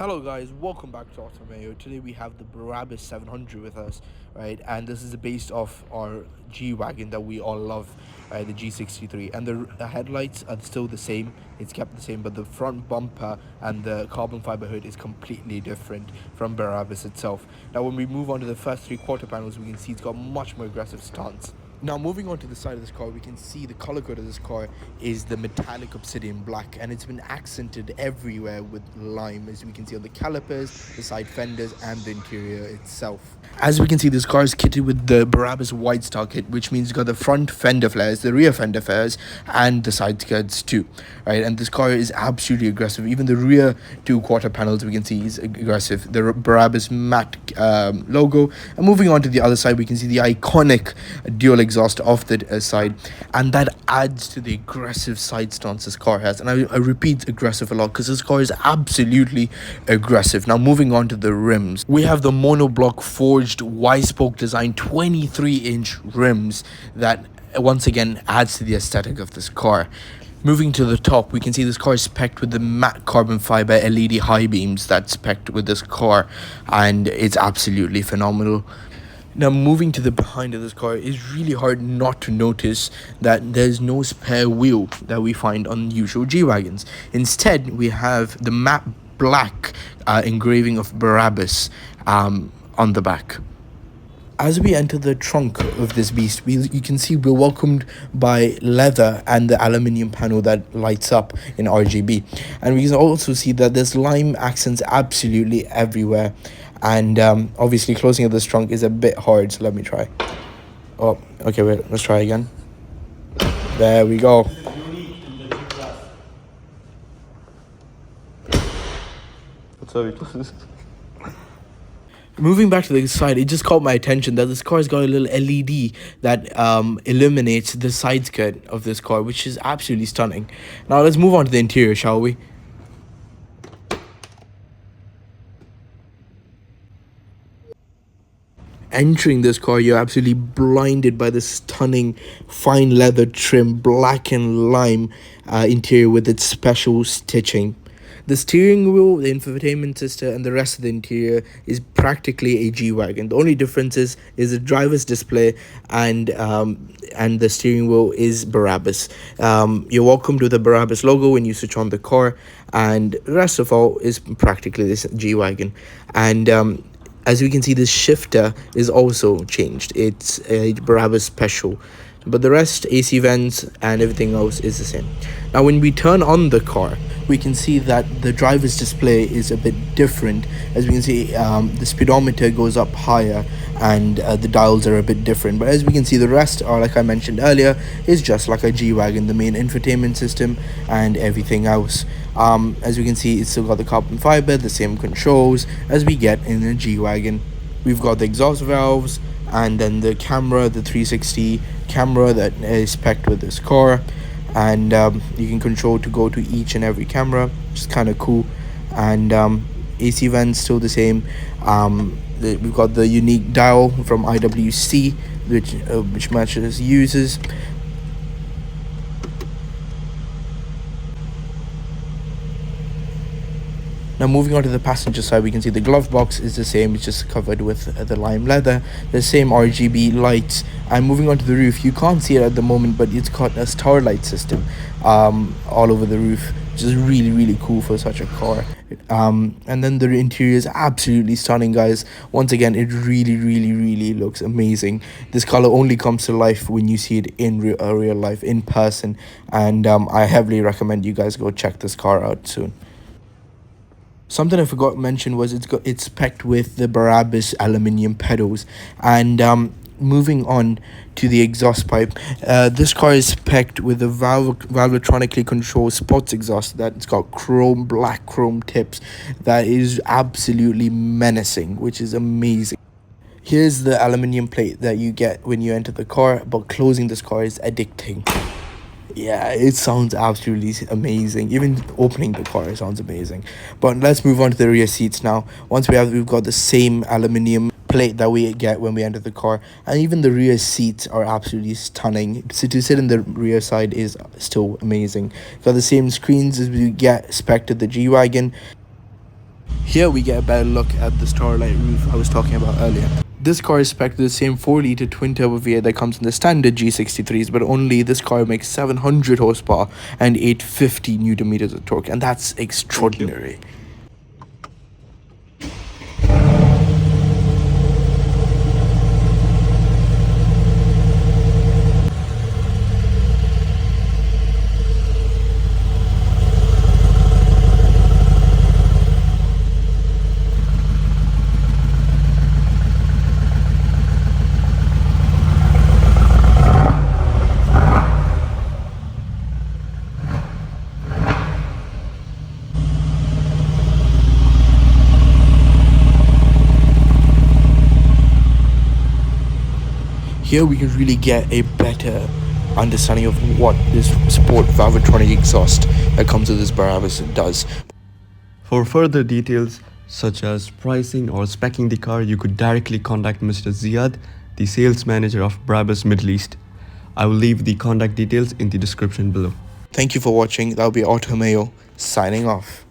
Hello guys, welcome back to Auto Mayo. Today we have the Brabus 700 with us, right? And this is based off our G-Wagon that we all love, right? The G63. And the headlights are still the same, it's kept the same, but the front bumper and the carbon fiber hood is completely different from Brabus itself. Now when we move on to the first three quarter panels, we can see it's got much more aggressive stance. Now moving on to the side of this car, we can see the color code of this car is the metallic obsidian black, and it's been accented everywhere with lime, as we can see on the calipers, the side fenders, and the interior itself. As we can see, this car is kitted with the Brabus WIDESTAR kit, which means it's got the front fender flares, the rear fender flares, and the side skirts too, right? And this car is absolutely aggressive. Even the rear two quarter panels we can see is aggressive. The Brabus matte logo. And moving on to the other side, we can see the iconic dual exhaust off the side, and that adds to the aggressive side stance this car has. And I repeat aggressive a lot because this car is absolutely aggressive. Now moving on to the rims, we have the monoblock forged Y-spoke design 23-inch rims that once again adds to the aesthetic of this car. Moving to the top, we can see this car is spec'd with the matte carbon fiber LED high beams that's spec'd with this car, and it's absolutely phenomenal. Now moving to the behind of this car, it's really hard not to notice that there's no spare wheel that we find on usual G-Wagons. Instead, we have the matte black engraving of Brabus on the back. As we enter the trunk of this beast, you can see we're welcomed by leather and the aluminium panel that lights up in RGB. And we can also see that there's lime accents absolutely everywhere. And obviously closing of this trunk is a bit hard, so let me try. Oh, okay, wait, let's try again. There we go. What's up? Moving back to the side, it just caught my attention that this car's got a little LED that illuminates the side skirt of this car, which is absolutely stunning. Now let's move on to the interior, shall we? Entering this car, you're absolutely blinded by the stunning fine leather trim, black and lime interior with its special stitching. The steering wheel, the infotainment system, and the rest of the interior is practically a G-Wagon. The only difference is the driver's display and the steering wheel is Brabus. You're welcome to the Brabus logo when you switch on the car, and the rest of all is practically this G-Wagon. And as we can see, this shifter is also changed. It's a Brabus special, but the rest, AC vents and everything else, is the same. Now when we turn on the car, we can see that the driver's display is a bit different. As we can see, the speedometer goes up higher and the dials are a bit different. But as we can see, the rest are, like I mentioned earlier, is just like a G-Wagon, the main infotainment system and everything else. As we can see, it's still got the carbon fiber, the same controls as we get in a G-Wagon. We've got the exhaust valves, and then the camera, the 360 camera that is spec'd with this car, and you can control to go to each and every camera, which is kind of cool. And AC vents still the same. We've got the unique dial from IWC, which matches users. Now moving on to the passenger side, we can see the glove box is the same, it's just covered with the lime leather, the same RGB lights. And moving on to the roof, you can't see it at the moment, but it's got a starlight system all over the roof, which is really cool for such a car. And then the interior is absolutely stunning, guys. Once again, it really looks amazing. This color only comes to life when you see it in real life, in person. And I heavily recommend you guys go check this car out soon. Something I forgot to mention was it's spec'd with the Brabus aluminium pedals. And moving on to the exhaust pipe, this car is spec'd with a valvetronically controlled sports exhaust that's got black chrome tips that is absolutely menacing, which is amazing. Here's the aluminium plate that you get when you enter the car, but closing this car is addicting. Yeah, it sounds absolutely amazing. Even opening the car sounds amazing. But let's move on to the rear seats now. Once we've got the same aluminium plate that we get when we enter the car, and even the rear seats are absolutely stunning. So to sit in the rear side is still amazing. Got the same screens as we get spec'd to the G-Wagon. Here we get a better look at the Starlight roof I was talking about earlier. This car is spec'd with the same 4-litre twin-turbo V8 that comes in the standard G63s, but only this car makes 700 horsepower and 850 Newton meters of torque, and that's extraordinary. Here we can really get a better understanding of what this sport Valvetronic exhaust that comes with this Brabus does. For further details such as pricing or speccing the car, you could directly contact Mr. Ziad, the sales manager of Brabus Middle East. I will leave the contact details in the description below. Thank you for watching. That will be Mayo signing off.